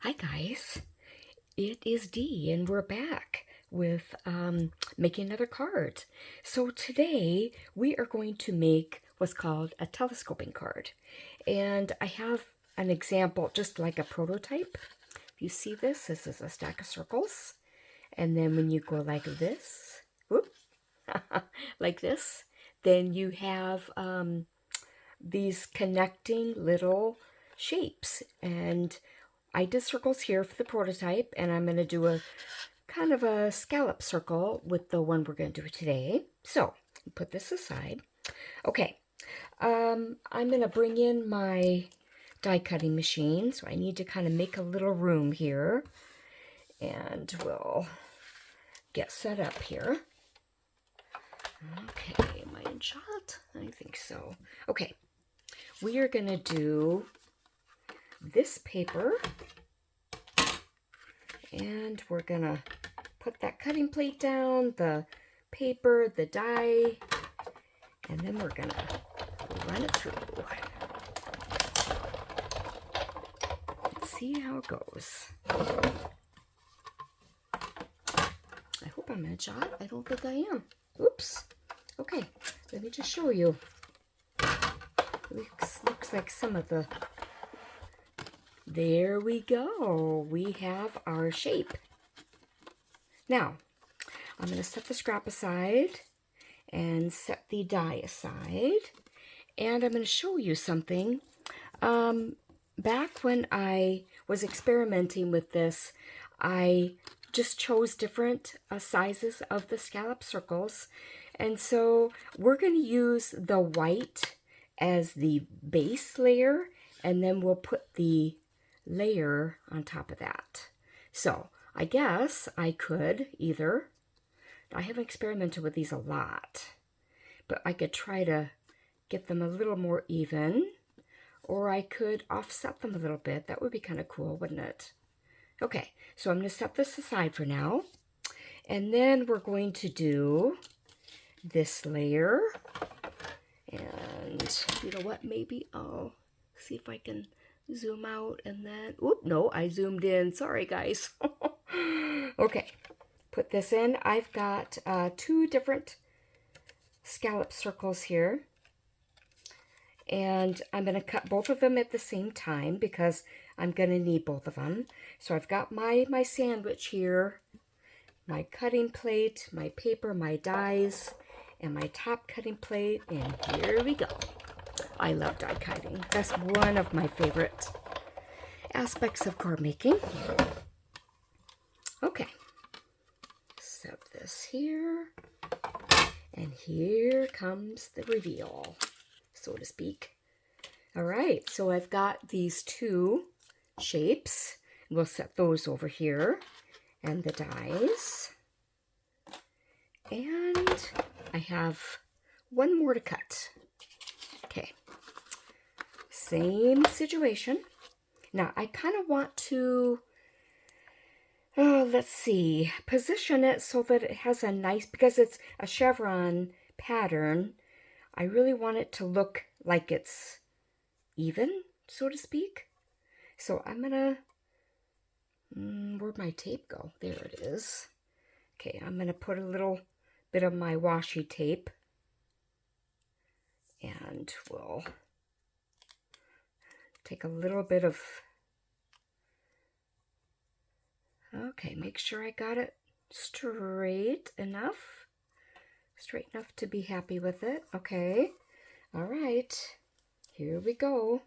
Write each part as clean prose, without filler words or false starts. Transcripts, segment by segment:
Hi guys, it is Dee and we're back with making another card. So today we are going to make what's called a telescoping card. And I have an example, just like a prototype. If you see this is a stack of circles. And then when you go like this, whoop, like this, then you have these connecting little shapes. And I did circles here for the prototype, and I'm going to do a kind of a scallop circle with the one we're going to do today. So put this aside. Okay, I'm going to bring in my die cutting machine. So I need to kind of make a little room here, and we'll get set up here. Okay, am I in shot? I think so. Okay, we are going to do this paper, and we're going to put that cutting plate down, the paper, the die, and then we're going to run it through. Let's see how it goes. I hope I'm in a shot. I don't think I am. Oops. Okay, let me just show you. Looks like some of the... There we go. We have our shape. Now, I'm going to set the scrap aside and set the die aside. And I'm going to show you something. Back when I was experimenting with this, I just chose different sizes of the scallop circles. And so we're going to use the white as the base layer, and then we'll put the layer on top of that. So I guess I could either, I haven't experimented with these a lot, but I could try to get them a little more even, or I could offset them a little bit. That would be kind of cool, wouldn't it? Okay, so I'm going to set this aside for now, and then we're going to do this layer, and you know what, maybe I'll see if I can zoom out, and then, oop, no, I zoomed in. Sorry, guys. Okay, put this in. I've got two different scallop circles here, and I'm going to cut both of them at the same time because I'm going to need both of them. So I've got my sandwich here, my cutting plate, my paper, my dies, and my top cutting plate, and here we go. I love die cutting. That's one of my favorite aspects of card making. Okay, set this here, and here comes the reveal, so to speak. All right, so I've got these two shapes. We'll set those over here, and the dies. And I have one more to cut. Okay, same situation. Now, I kind of want to, let's see, position it so that it has a nice, because it's a chevron pattern, I really want it to look like it's even, so to speak. So I'm going to, where'd my tape go? There it is. Okay, I'm going to put a little bit of my washi tape, and we'll take a little bit of, okay, make sure I got it straight enough to be happy with it. Okay, all right, here we go.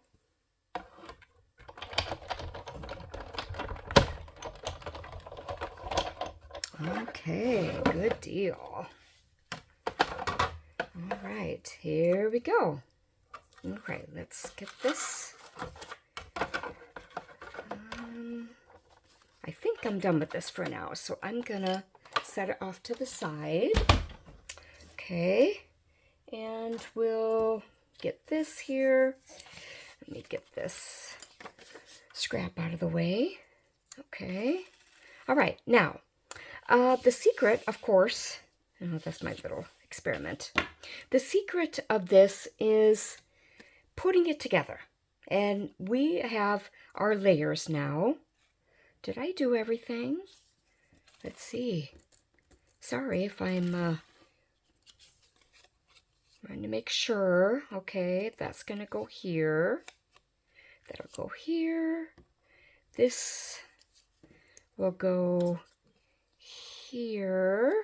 Okay, good deal. All right, here we go. Okay, let's get this. I think I'm done with this for now, so I'm gonna set it off to the side. Okay, and we'll get this here. Let me get this scrap out of the way. Okay, all right, now, the secret, of course, oh, that's my little experiment. The secret of this is putting it together. And we have our layers now. Did I do everything? Let's see. Sorry if I'm trying to make sure. Okay, that's going to go here. That'll go here. This will go here.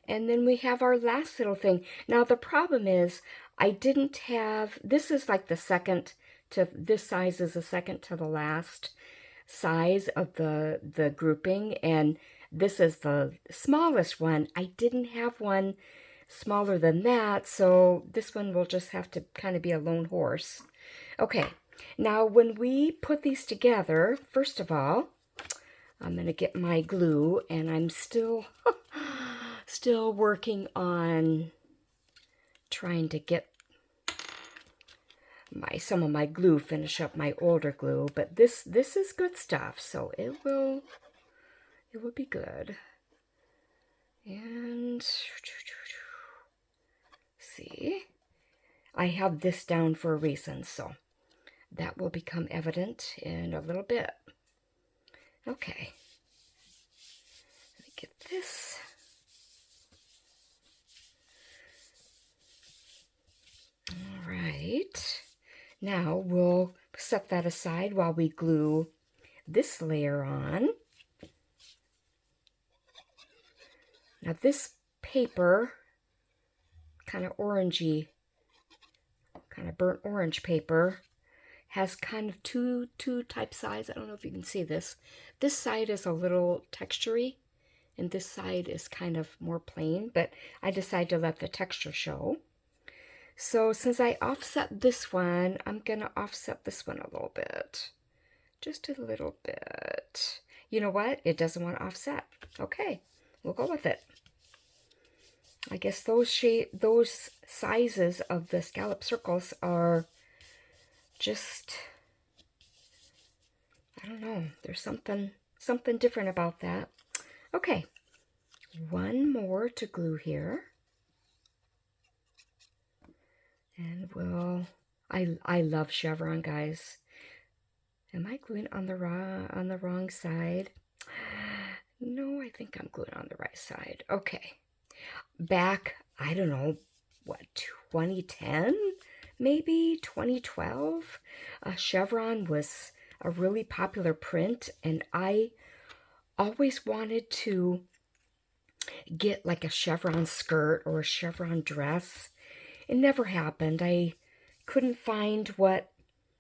And then we have our last little thing. Now the problem is I didn't have, this is like the second to, this size is the second to the last size of the grouping, and this is the smallest one. I didn't have one smaller than that, so this one will just have to kind of be a lone horse. Okay, now when we put these together, first of all, I'm going to get my glue, and I'm still working on trying to get some of my glue, finish up my older glue, but this is good stuff, so it will be good. And see, I have this down for a reason, so that will become evident in a little bit. Okay, let me get this. All right. Now we'll set that aside while we glue this layer on. Now this paper, kind of orangey, kind of burnt orange paper, has kind of two type sides. I don't know if you can see this. This side is a little textury, and this side is kind of more plain, but I decided to let the texture show. So since I offset this one, I'm going to offset this one a little bit. Just a little bit. You know what? It doesn't want to offset. Okay, we'll go with it. I guess those sizes of the scallop circles are just, I don't know. There's something different about that. Okay, one more to glue here. And I love chevron, guys. Am I gluing on the wrong side? No, I think I'm gluing on the right side. Okay. Back, I don't know, what, 2010? Maybe 2012? Chevron was a really popular print, and I always wanted to get like a chevron skirt or a chevron dress. It never happened. I couldn't find what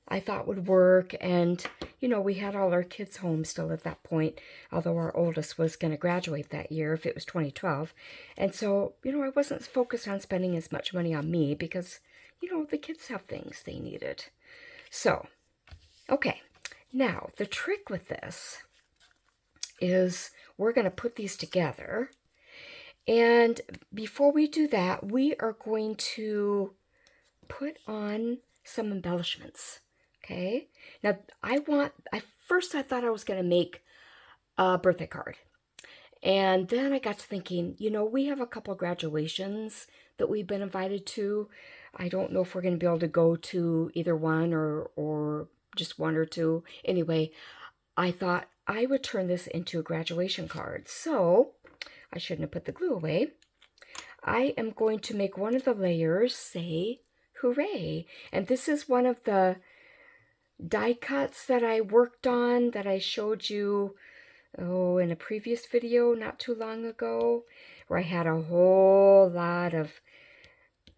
I thought would work, and you know, we had all our kids home still at that point, although our oldest was going to graduate that year if it was 2012. And so, you know, I wasn't focused on spending as much money on me because, you know, the kids have things they needed. So, okay, now the trick with this is we're going to put these together. And before we do that, we are going to put on some embellishments, okay? Now, first I thought I was going to make a birthday card. And then I got to thinking, you know, we have a couple graduations that we've been invited to. I don't know if we're going to be able to go to either one or just one or two. Anyway, I thought I would turn this into a graduation card. So I shouldn't have put the glue away. I am going to make one of the layers say hooray. And this is one of the die cuts that I worked on that I showed you in a previous video not too long ago, where I had a whole lot of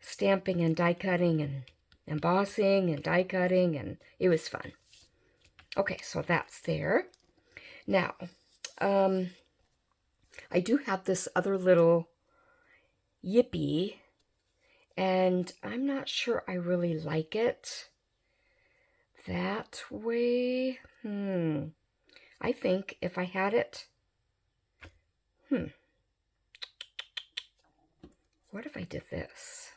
stamping and die cutting and embossing and die cutting, and it was fun. Okay, so that's there. Now, I do have this other little yippee, and I'm not sure I really like it that way. I think if I had it, what if I did this?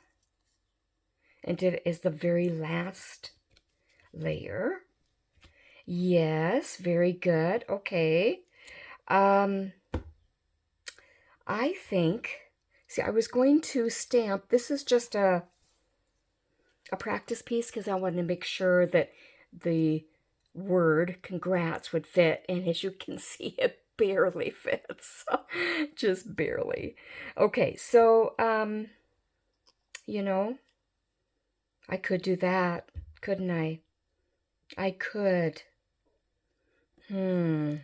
And did it as the very last layer? Yes, very good. Okay. I think, see, I was going to stamp, this is just a practice piece because I wanted to make sure that the word, congrats, would fit. And as you can see, it barely fits. Just barely. Okay, so, you know, I could do that, couldn't I? I could. Oh,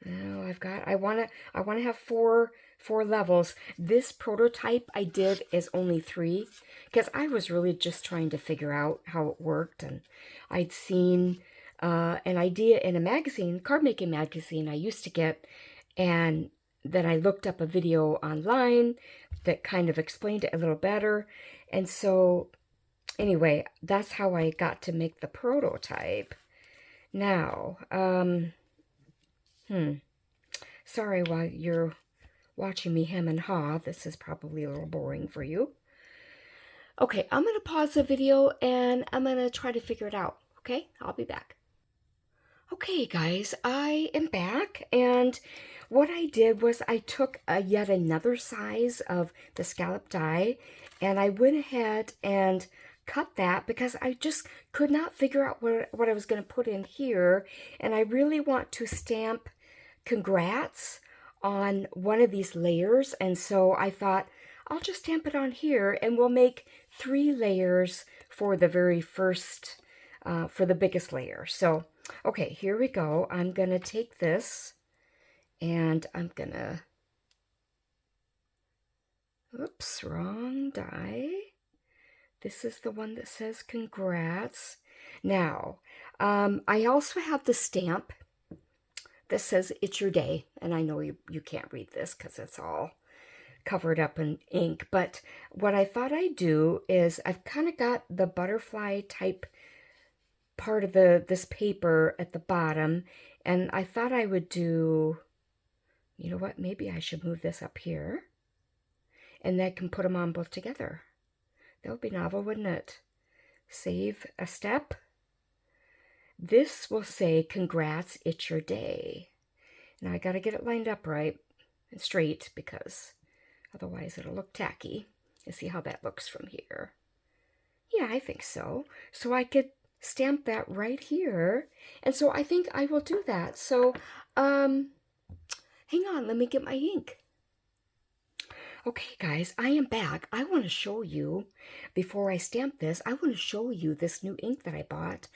I want to have four levels. This prototype I did is only 3 because I was really just trying to figure out how it worked, and I'd seen an idea in a magazine, card making magazine I used to get, and then I looked up a video online that kind of explained it a little better. And so anyway, that's how I got to make the prototype. Now, sorry while you're watching me hem and haw. This is probably a little boring for you. Okay, I'm going to pause the video and I'm going to try to figure it out. Okay, I'll be back. Okay, guys, I am back, and what I did was I took yet another size of the scallop die, and I went ahead and cut that because I just could not figure out what I was going to put in here, and I really want to stamp congrats on one of these layers, and so I thought I'll just stamp it on here, and we'll make 3 layers for the very first, for the biggest layer. So okay, here we go. I'm going to take this and I'm going to, oops, wrong die. This is the one that says congrats. Now, I also have the stamp that says it's your day. And I know you can't read this because it's all covered up in ink. But what I thought I'd do is I've kind of got the butterfly type part of this paper at the bottom, and I thought I would do, you know what, maybe I should move this up here, and then I can put them on both together. That would be novel, wouldn't it? Save a step. This will say, congrats, it's your day. Now I got to get it lined up right and straight because otherwise it'll look tacky. You see how that looks from here? Yeah, I think so. So I could stamp that right here, and so I think I will do that. So hang on, let me get my ink. Okay guys, I am back. I want to show you, before I stamp this, I want to show you this new ink that I bought.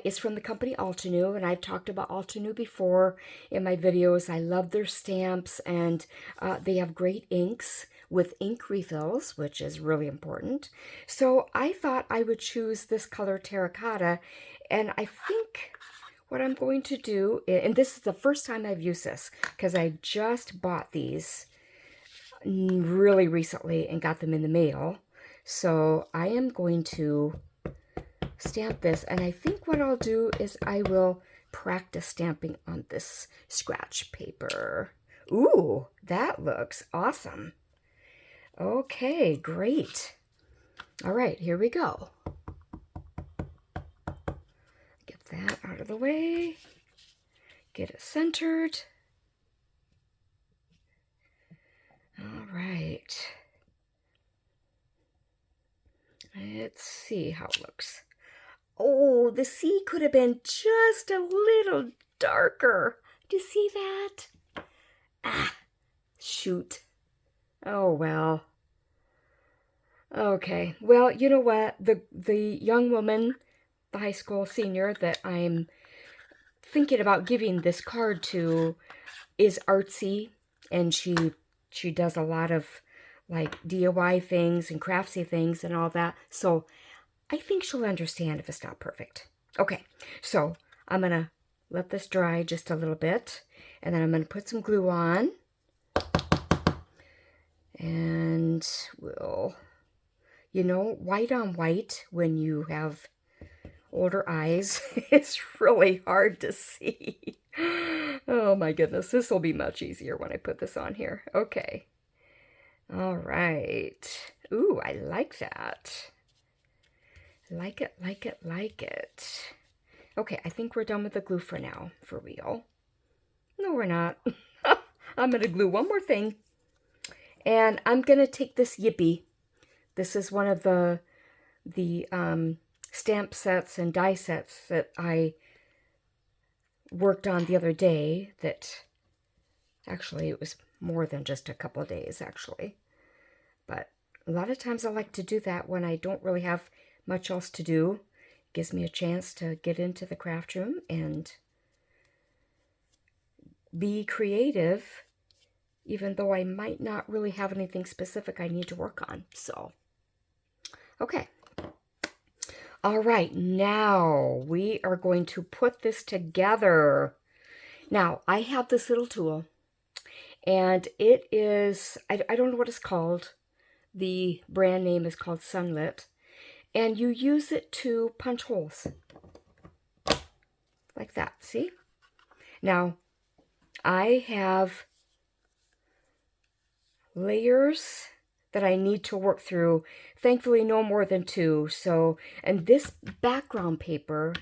It's from the company Altenew, and I've talked about Altenew before in my videos. I love their stamps, and they have great inks with ink refills, which is really important. So I thought I would choose this color terracotta, and I think what I'm going to do, and this is the first time I've used this because I just bought these really recently and got them in the mail. So I am going to stamp this, and I think what I'll do is I will practice stamping on this scratch paper. Ooh, that looks awesome. Okay, great. All right, here we go. Get that out of the way. Get it centered. All right. Let's see how it looks. Oh, the C could have been just a little darker. Do you see that? Ah, shoot. Oh, well. Okay. Well, you know what? The young woman, the high school senior that I'm thinking about giving this card to is artsy, and she does a lot of like DIY things and craftsy things and all that. So I think she'll understand if it's not perfect. Okay, so I'm going to let this dry just a little bit, and then I'm going to put some glue on. And we'll, you know, white on white when you have older eyes, it's really hard to see. Oh my goodness, this will be much easier when I put this on here. Okay. All right. Ooh, I like that. Like it, like it, like it. Okay, I think we're done with the glue for now, for real. No, we're not. I'm going to glue one more thing. And I'm going to take this Yippee. This is one of the stamp sets and die sets that I worked on the other day. That actually, it was more than just a couple of days, actually. But a lot of times I like to do that when I don't really have much else to do. It gives me a chance to get into the craft room and be creative, even though I might not really have anything specific I need to work on. So, okay. All right, now we are going to put this together. Now, I have this little tool, and it is, I don't know what it's called. The brand name is called Sunlit, and you use it to punch holes. Like that, see? Now, I have layers that I need to work through. Thankfully, no more than 2. So, and this background paper,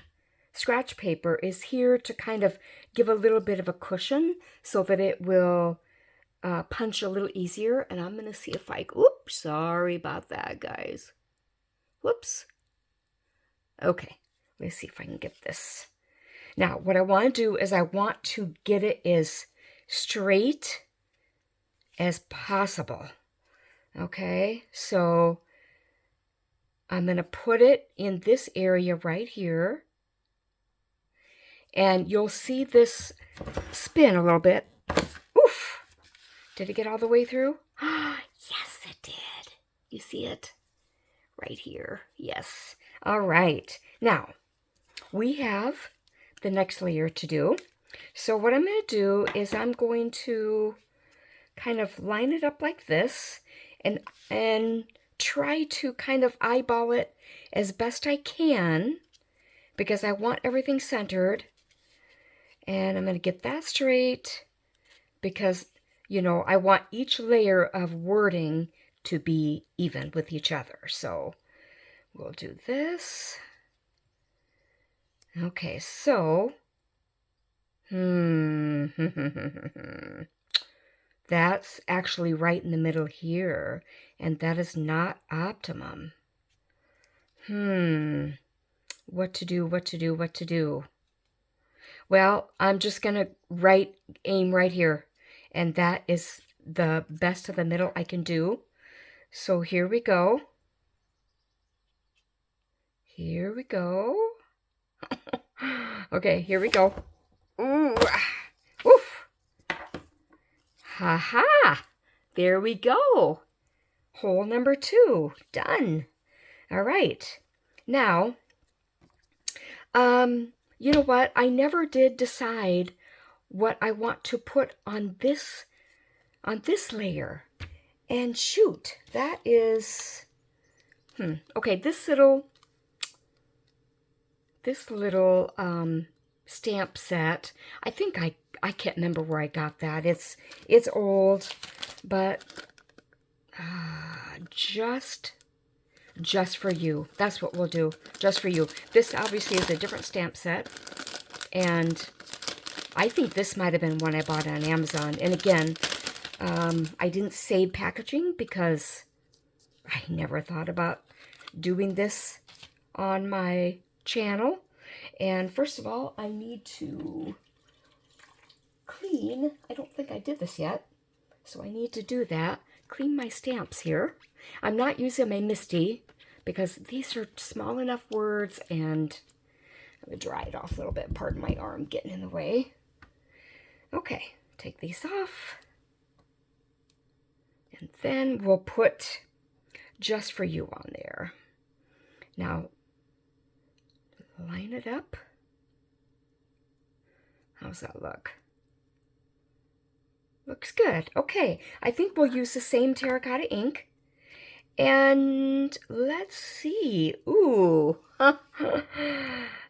scratch paper, is here to kind of give a little bit of a cushion so that it will punch a little easier. And I'm going to see if I, oops, sorry about that, guys. Whoops. Okay, let's see if I can get this. Now, what I want to do is I want to get it as straight as possible. Okay, so I'm going to put it in this area right here. And you'll see this spin a little bit. Oof! Did it get all the way through? Yes, it did. You see it? Right here. Yes. All right. Now, we have the next layer to do. So what I'm going to do is I'm going to kind of line it up like this and try to kind of eyeball it as best I can because I want everything centered. And I'm going to get that straight because, you know, I want each layer of wording to be even with each other. So we'll do this. Okay, so that's actually right in the middle here, and that is not optimum. What to do? Well, I'm just going to aim right here, and that is the best of the middle I can do. So here we go. Here we go. Okay, here we go. Ooh. Oof. Ha-ha. There we go. Hole number 2. Done. All right. Now, you know what? I never did decide what I want to put on this layer. And shoot, that is okay, this little stamp set. I think I can't remember where I got that. It's old, but just for you. That's what we'll do. Just for you. This obviously is a different stamp set, and I think this might have been one I bought on Amazon. And again, I didn't save packaging because I never thought about doing this on my channel. And first of all, I need to clean. I don't think I did this yet, so I need to do that. Clean my stamps here. I'm not using my MISTI because these are small enough words, and I'm going to dry it off a little bit. Pardon my arm getting in the way. Okay, take these off. And then we'll put Just For You on there. Now, line it up. How's that look? Looks good. Okay, I think we'll use the same terracotta ink. And let's see. Ooh,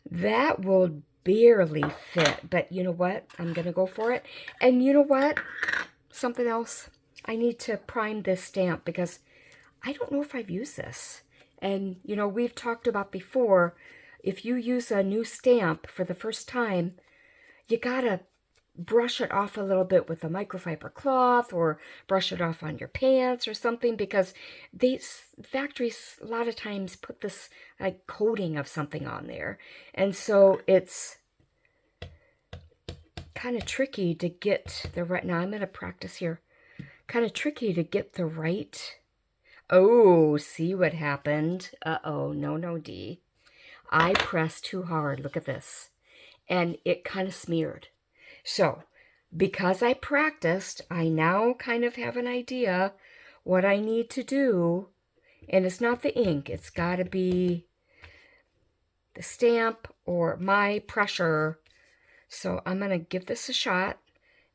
that will barely fit. But you know what? I'm going to go for it. And you know what? Something else. I need to prime this stamp because I don't know if I've used this. And, you know, we've talked about before, if you use a new stamp for the first time, you gotta brush it off a little bit with a microfiber cloth or brush it off on your pants or something, because these factories a lot of times put this like coating of something on there. And so it's kind of tricky to get the right, now I'm going to practice here, kind of tricky to get the right, oh, see what happened? Uh-oh, no, Dee. I pressed too hard, look at this, and it kind of smeared. So, because I practiced, I now kind of have an idea what I need to do, and it's not the ink, it's got to be the stamp or my pressure. So I'm going to give this a shot,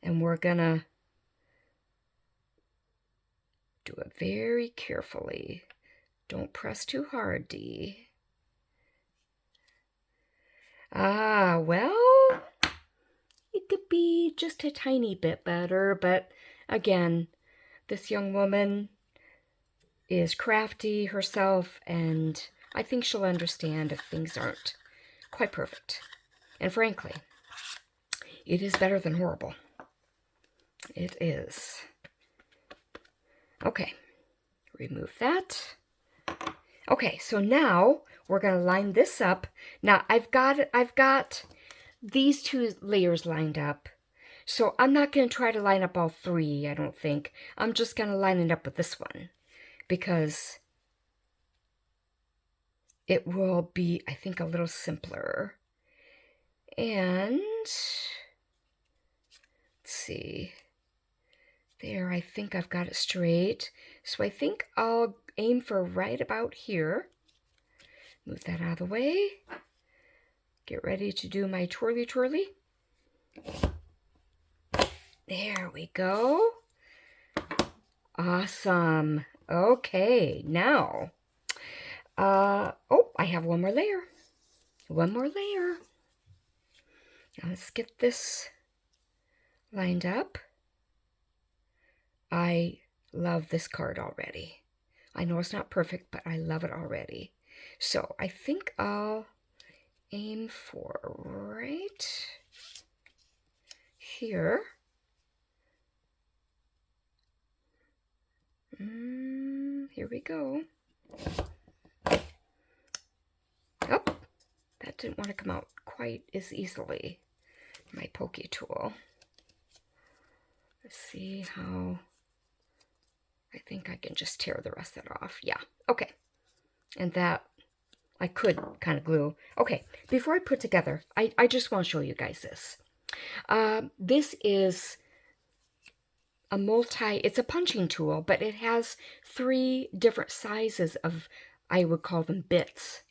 and we're going to do it very carefully. Don't press too hard, Dee. Ah, well, it could be just a tiny bit better, but again, this young woman is crafty herself, and I think she'll understand if things aren't quite perfect. And frankly, it is better than horrible. It is. Okay, remove that. Okay, so now we're going to line this up. Now I've got these two layers lined up. So I'm not going to try to line up all three, I don't think. I'm just going to line it up with this one, because it will be, I think, a little simpler. And let's see. There, I think I've got it straight. So I think I'll aim for right about here. Move that out of the way. Get ready to do my twirly twirly. There we go. Awesome. Okay, now, oh, I have one more layer. One more layer. Now let's get this lined up. I love this card already. I know it's not perfect, but I love it already. So I think I'll aim for right here. Here we go. Oh, that didn't want to come out quite as easily. My pokey tool. Let's see how... I think I can just tear the rest of it off. Yeah, okay. And that I could kind of glue. Okay, before I put together, I just want to show you guys this. This is a it's a punching tool, but it has 3 different sizes of, I would call them bits.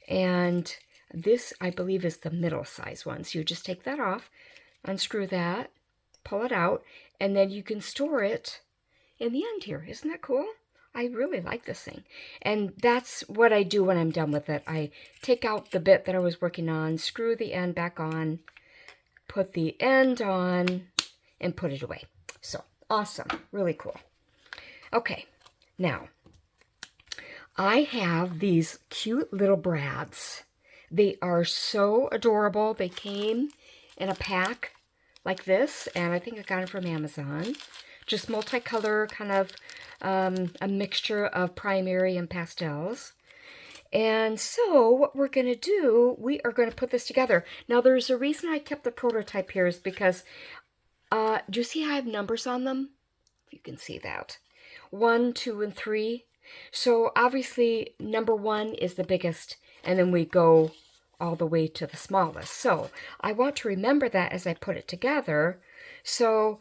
And this, I believe, is the middle size one. So you just take that off, unscrew that, pull it out, and then you can store it in the end here. Isn't that cool? I really like this thing. And that's what I do when I'm done with it. I take out the bit that I was working on, screw the end back on, put the end on, and put it away. So, awesome. Really cool. Okay, now, I have these cute little brads. They are so adorable. They came in a pack like this, and I think I got them from Amazon. Just multicolor, kind of a mixture of primary and pastels. And so what we're going to do, we are going to put this together. Now, there's a reason I kept the prototype here is because, do you see how I have numbers on them? If you can see that. 1, 2, and 3. So obviously number 1 is the biggest, and then we go all the way to the smallest. So I want to remember that as I put it together. So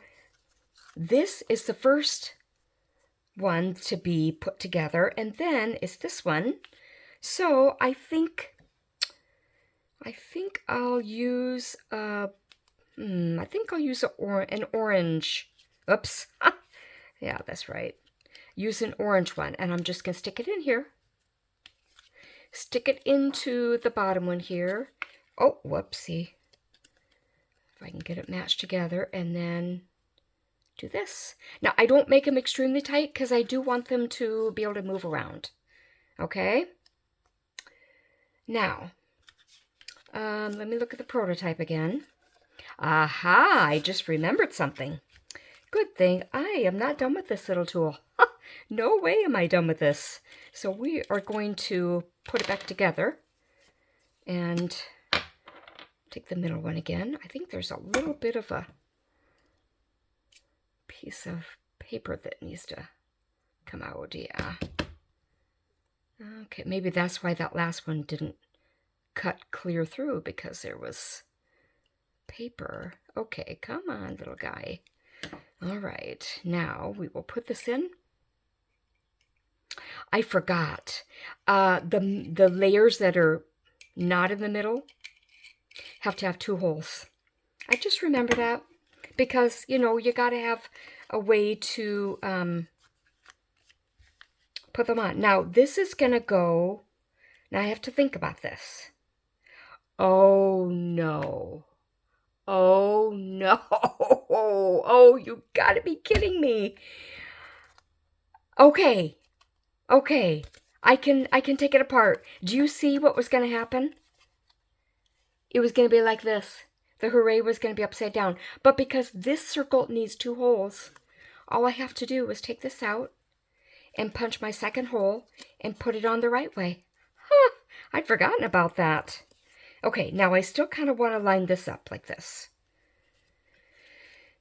this is the first one to be put together, and then is this one. So I think I'll use an orange. Oops. Yeah, that's right. Use an orange one, and I'm just gonna stick it in here. Stick it into the bottom one here. Oh, whoopsie. If I can get it matched together, and then do this. Now, I don't make them extremely tight because I do want them to be able to move around. Okay? Now, let me look at the prototype again. Aha, I just remembered something. Good thing I am not done with this little tool. No way am I done with this. So we are going to put it back together and take the middle one again. I think there's a little bit of a piece of paper that needs to come out. Yeah. Okay, maybe that's why that last one didn't cut clear through, because there was paper. Okay, come on, little guy. All right, now we will put this in. I forgot. The layers that are not in the middle have to have 2 holes. I just remember that because, you know, you got to have a way to put them on. Now, this is going to go... Now, I have to think about this. Oh, no. Oh, no. Oh, you got to be kidding me. Okay. Okay. I can take it apart. Do you see what was going to happen? It was going to be like this. The hooray was going to be upside down. But because this circle needs 2 holes, all I have to do is take this out and punch my second hole and put it on the right way. Huh, I'd forgotten about that. Okay, now I still kind of want to line this up like this.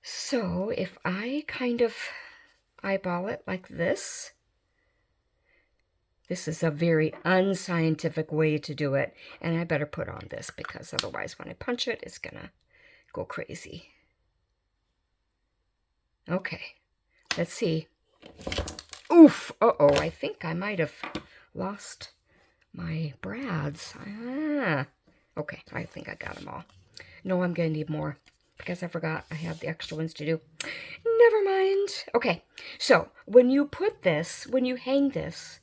So if I kind of eyeball it like this, this is a very unscientific way to do it, and I better put on this because otherwise when I punch it, it's gonna go crazy. Okay, let's see. Oof, uh-oh, I think I might have lost my brads. Okay, I think I got them all. No, I'm gonna need more because I forgot I have the extra ones to do. Never mind. Okay, so when you put this, when you hang this,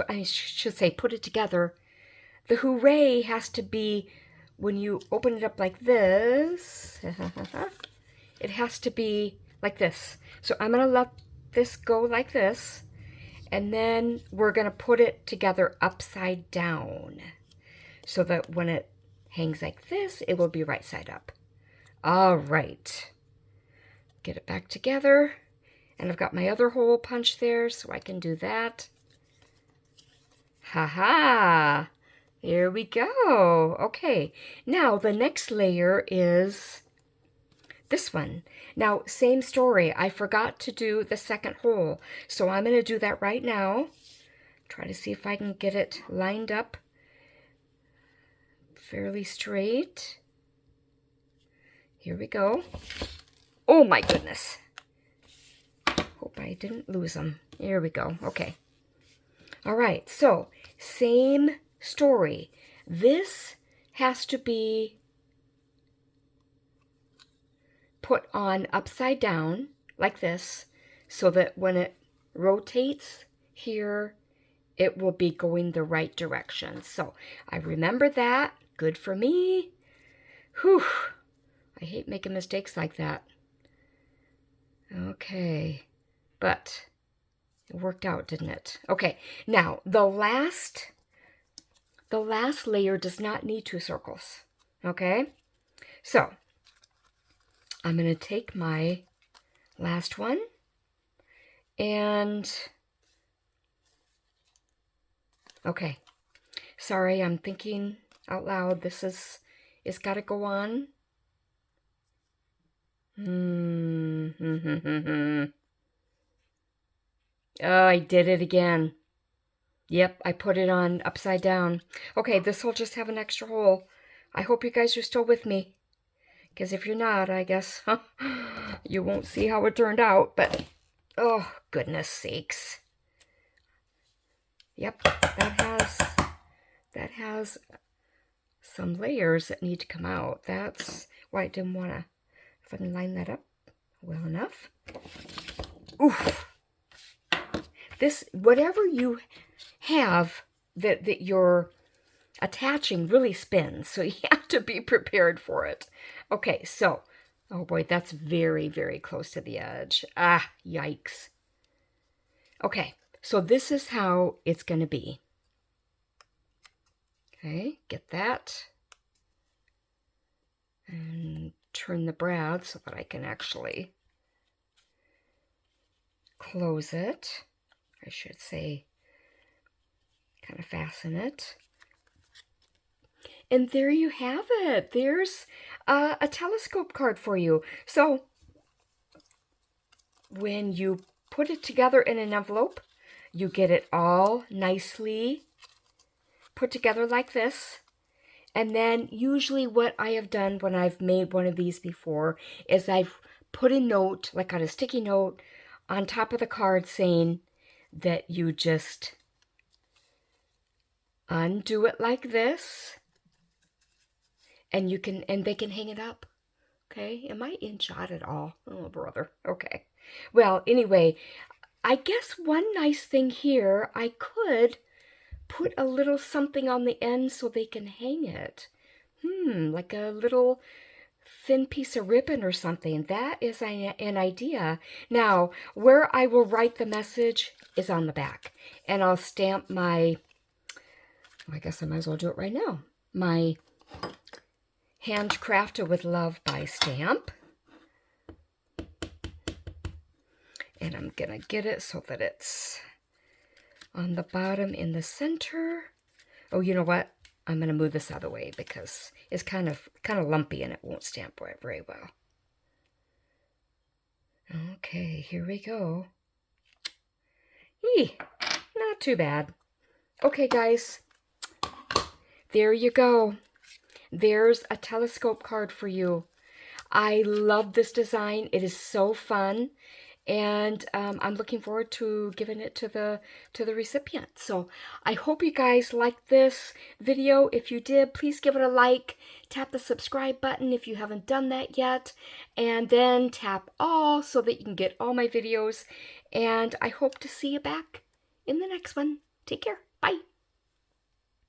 I should say put it together, the hooray has to be when you open it up like this. It has to be like this. So I'm going to let this go like this, and then we're going to put it together upside down so that when it hangs like this, it will be right side up. All right. Get it back together, and I've got my other hole punch there, so I can do that. Ha-ha! Here we go. Okay, now the next layer is this one. Now, same story. I forgot to do the second hole, so I'm going to do that right now. Try to see if I can get it lined up fairly straight. Here we go. Oh my goodness. Hope I didn't lose them. Here we go. Okay. All right, so same story. This has to be put on upside down like this so that when it rotates here, it will be going the right direction. So I remember that. Good for me. Whew. I hate making mistakes like that. Okay, but it worked out, didn't it? Okay, now the last layer does not need 2 circles. Okay, so I'm going to take my last one and okay, sorry, I'm thinking out loud. This is, it's got to go on. Oh, I did it again. Yep, I put it on upside down. Okay, this will just have an extra hole. I hope you guys are still with me. Because if you're not, I guess you won't see how it turned out. But, oh, goodness sakes. Yep, that has some layers that need to come out. That's why I didn't want to, if I can line that up well enough. Oof. This, whatever you have that you're attaching really spins, so you have to be prepared for it. Okay, so, oh boy, that's very, very close to the edge. Ah, yikes. Okay, so this is how it's going to be. Okay, get that. turn the brad so that I can actually close it. I should say, kind of fasten it. And there you have it. There's a telescope card for you. So when you put it together in an envelope, you get it all nicely put together like this. And then usually what I have done when I've made one of these before is I've put a note, like on a sticky note, on top of the card saying that you just undo it like this, and you can, and they can hang it up. Okay, am I in shot at all? Oh, brother. Okay. Well, anyway, I guess one nice thing here, I could put a little something on the end so they can hang it. Like a little thin piece of ribbon or something. That is an idea. Now, where I will write the message is on the back. And I'll stamp my, I guess I might as well do it right now, my Handcrafted with Love by stamp. And I'm going to get it so that it's on the bottom in the center. Oh, you know what? I'm going to move this out of the way because it's kind of lumpy and it won't stamp very well. Okay, here we go. Not too bad. Okay, guys. There you go. There's a telescope card for you. I love this design. It is so fun. And I'm looking forward to giving it to the recipient. So I hope you guys liked this video. If you did, please give it a like. Tap the subscribe button if you haven't done that yet. And then tap all so that you can get all my videos. And I hope to see you back in the next one. Take care. Bye.